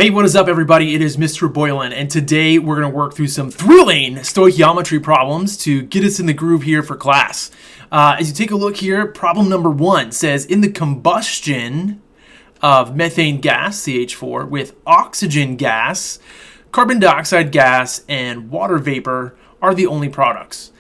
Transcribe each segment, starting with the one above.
Hey, what is up, everybody? It is Mr. Boylan, and today we're going to work through some thrilling stoichiometry problems to get us in the groove here for class. As you take a look here, problem number 1 says, in the combustion of methane gas, CH4, with oxygen gas, carbon dioxide gas, and water vapor are the only products.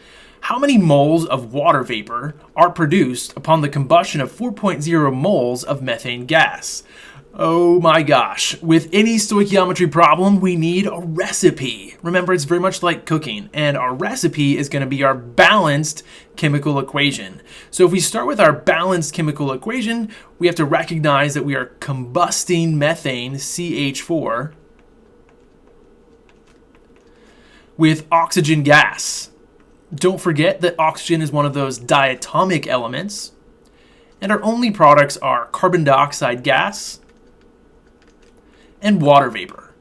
How many moles of water vapor are produced upon the combustion of 4.0 moles of methane gas? Oh my gosh, with any stoichiometry problem, we need a recipe. Remember, it's very much like cooking, and our recipe is going to be our balanced chemical equation. So if we start with our balanced chemical equation, we have to recognize that we are combusting methane, CH4, with oxygen gas. Don't forget that oxygen is one of those diatomic elements, and our only products are carbon dioxide gas and water vapor.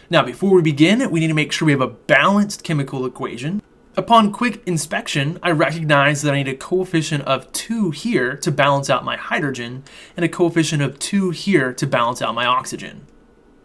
Now, before we begin, we need to make sure we have a balanced chemical equation. Upon quick inspection, I recognize that I need a coefficient of 2 here to balance out my hydrogen, and a coefficient of 2 here to balance out my oxygen.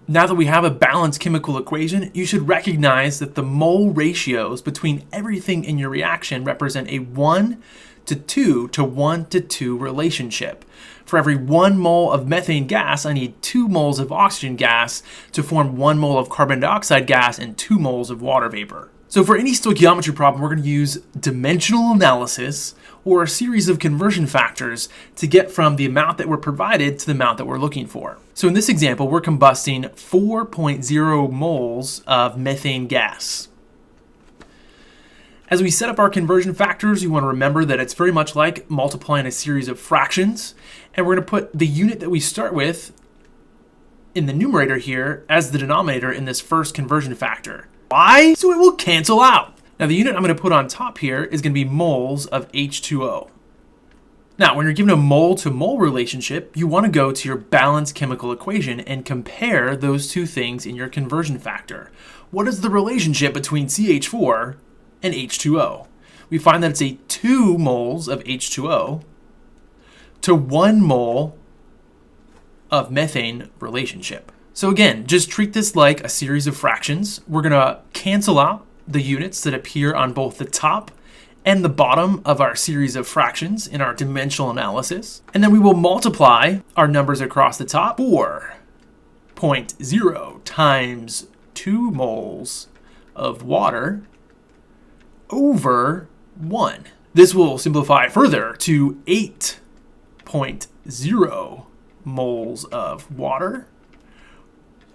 Now that we have a balanced chemical equation, you should recognize that the mole ratios between everything in your reaction represent a 1 to 2 to 1 to 2 relationship. For every 1 mole of methane gas, I need 2 moles of oxygen gas to form 1 mole of carbon dioxide gas and 2 moles of water vapor. So for any stoichiometry problem, we're going to use dimensional analysis or a series of conversion factors to get from the amount that we're provided to the amount that we're looking for. So in this example, we're combusting 4.0 moles of methane gas. As we set up our conversion factors, you want to remember that it's very much like multiplying a series of fractions, and we're going to put the unit that we start with in the numerator here as the denominator in this first conversion factor. Why? So it will cancel out. Now the unit I'm going to put on top here is going to be moles of H2O. Now, when you're given a mole to mole relationship, you want to go to your balanced chemical equation and compare those two things in your conversion factor. What is the relationship between CH4 and H2O? We find that it's a 2 moles of H2O to 1 mole of methane relationship. So again, just treat this like a series of fractions. We're going to cancel out the units that appear on both the top and the bottom of our series of fractions in our dimensional analysis. And then we will multiply our numbers across the top. 4.0 times 2 moles of water over 1. This will simplify further to 8.0 moles of water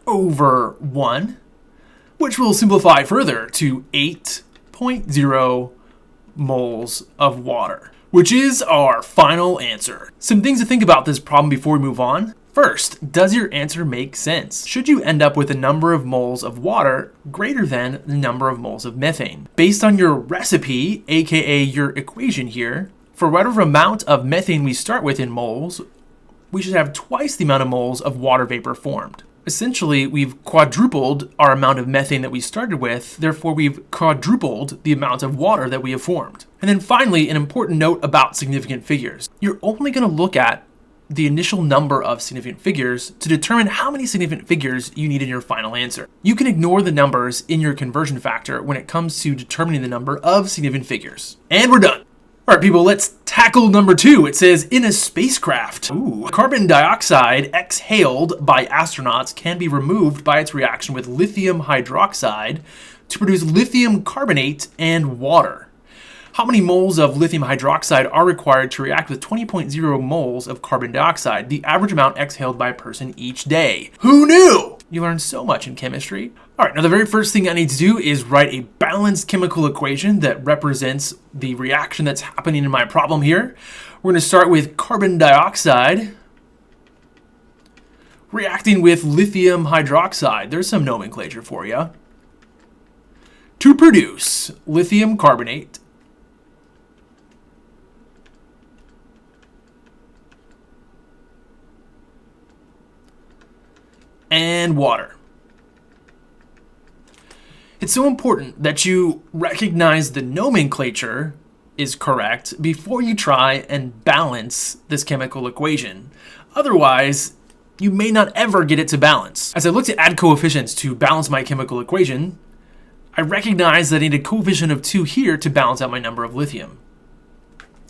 over 1, which will simplify further to 8.0 moles of water, which is our final answer. Some things to think about this problem before we move on. First, does your answer make sense? Should you end up with a number of moles of water greater than the number of moles of methane? Based on your recipe, aka your equation here, for whatever amount of methane we start with in moles, we should have twice the amount of moles of water vapor formed. Essentially, we've quadrupled our amount of methane that we started with, therefore we've quadrupled the amount of water that we have formed. And then finally, an important note about significant figures. You're only going to look at the initial number of significant figures to determine how many significant figures you need in your final answer. You can ignore the numbers in your conversion factor when it comes to determining the number of significant figures. And we're done. All right, people, let's tackle number 2. It says, in a spacecraft, carbon dioxide exhaled by astronauts can be removed by its reaction with lithium hydroxide to produce lithium carbonate and water. How many moles of lithium hydroxide are required to react with 20.0 moles of carbon dioxide, the average amount exhaled by a person each day? Who knew? You learn so much in chemistry. All right, now the very first thing I need to do is write a balanced chemical equation that represents the reaction that's happening in my problem here. We're going to start with carbon dioxide reacting with lithium hydroxide. There's some nomenclature for you. To produce lithium carbonate and water. It's so important that you recognize the nomenclature is correct before you try and balance this chemical equation. Otherwise, you may not ever get it to balance. As I look to add coefficients to balance my chemical equation, I recognize that I need a coefficient of 2 here to balance out my number of lithium.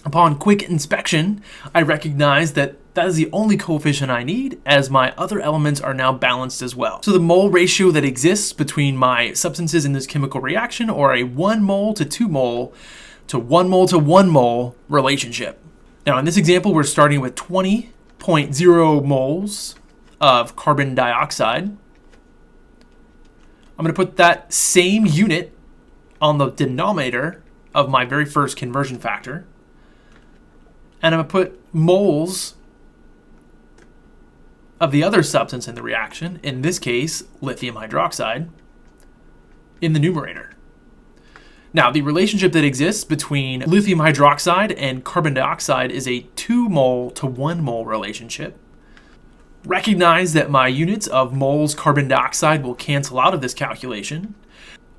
Upon quick inspection, I recognize that that is the only coefficient I need, as my other elements are now balanced as well. So the mole ratio that exists between my substances in this chemical reaction are a 1 mole to 2 mole to 1 mole to 1 mole relationship. Now in this example, we're starting with 20.0 moles of carbon dioxide. I'm going to put that same unit on the denominator of my very first conversion factor. And I'm going to put moles of the other substance in the reaction, in this case, lithium hydroxide, in the numerator. Now, the relationship that exists between lithium hydroxide and carbon dioxide is a 2 mole to 1 mole relationship. Recognize that my units of moles carbon dioxide will cancel out of this calculation.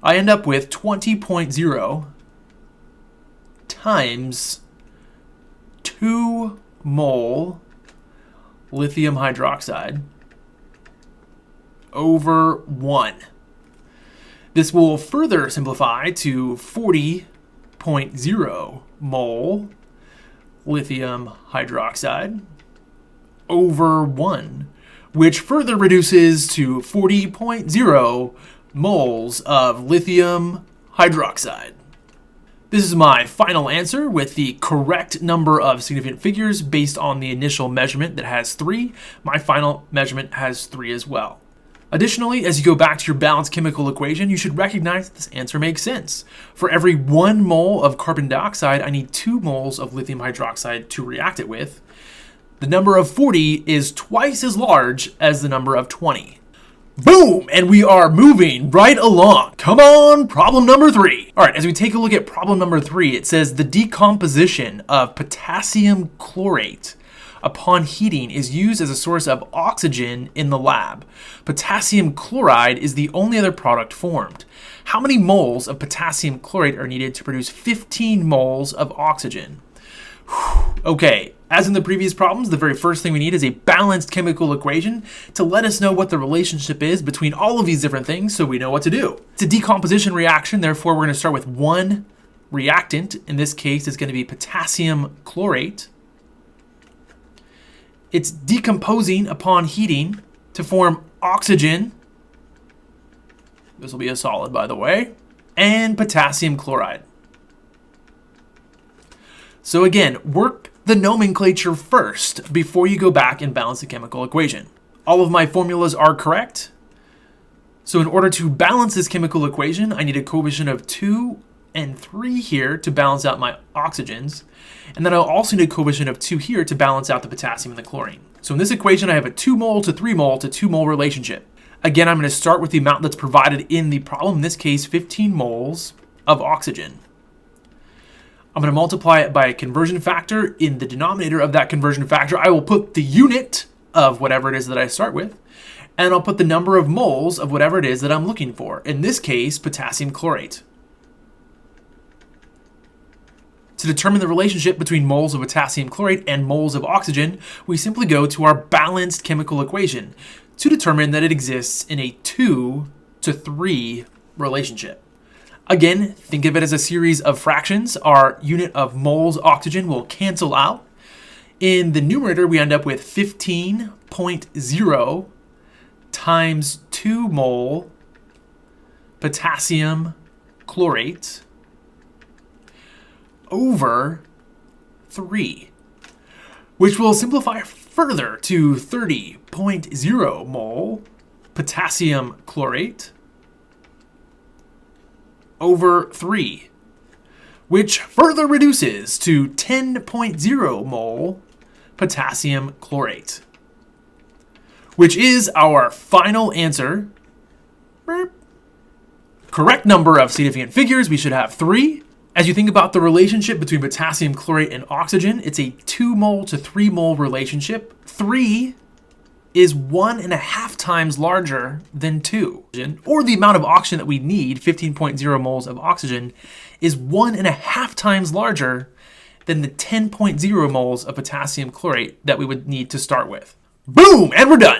I end up with 20.0 times 2 mole lithium hydroxide over 1. This will further simplify to 40.0 mole lithium hydroxide over 1, which further reduces to 40.0 moles of lithium hydroxide. This is my final answer with the correct number of significant figures based on the initial measurement that has 3. My final measurement has 3 as well. Additionally, as you go back to your balanced chemical equation, you should recognize that this answer makes sense. For every 1 mole of carbon dioxide, I need 2 moles of lithium hydroxide to react it with. The number of 40 is twice as large as the number of 20. Boom! And we are moving right along. Come on, problem number 3. All right, as we take a look at problem number 3, it says the decomposition of potassium chlorate upon heating is used as a source of oxygen in the lab. Potassium chloride is the only other product formed. How many moles of potassium chlorate are needed to produce 15 moles of oxygen? Okay, as in the previous problems, the very first thing we need is a balanced chemical equation to let us know what the relationship is between all of these different things so we know what to do. It's a decomposition reaction, therefore we're going to start with one reactant. In this case, it's going to be potassium chlorate. It's decomposing upon heating to form oxygen. This will be a solid, by the way, and potassium chloride. So again, work the nomenclature first before you go back and balance the chemical equation. All of my formulas are correct. So in order to balance this chemical equation, I need a coefficient of 2 and 3 here to balance out my oxygens. And then I'll also need a coefficient of 2 here to balance out the potassium and the chlorine. So in this equation, I have a 2 mole to 3 mole to 2 mole relationship. Again, I'm going to start with the amount that's provided in the problem, in this case, 15 moles of oxygen. I'm going to multiply it by a conversion factor. In the denominator of that conversion factor, I will put the unit of whatever it is that I start with, and I'll put the number of moles of whatever it is that I'm looking for. In this case, potassium chlorate. To determine the relationship between moles of potassium chlorate and moles of oxygen, we simply go to our balanced chemical equation to determine that it exists in a 2 to 3 relationship. Again, think of it as a series of fractions. Our unit of moles oxygen will cancel out. In the numerator, we end up with 15.0 times 2 mole potassium chlorate over 3, which will simplify further to 30.0 mole potassium chlorate over 3, which further reduces to 10.0 mole potassium chlorate, which is our final answer. Correct number of significant figures, we should have 3. As you think about the relationship between potassium chlorate and oxygen, it's a 2 mole to 3 mole relationship. 3 is 1.5 times larger than 2. Or the amount of oxygen that we need, 15.0 moles of oxygen, is 1.5 times larger than the 10.0 moles of potassium chlorate that we would need to start with. Boom, and we're done.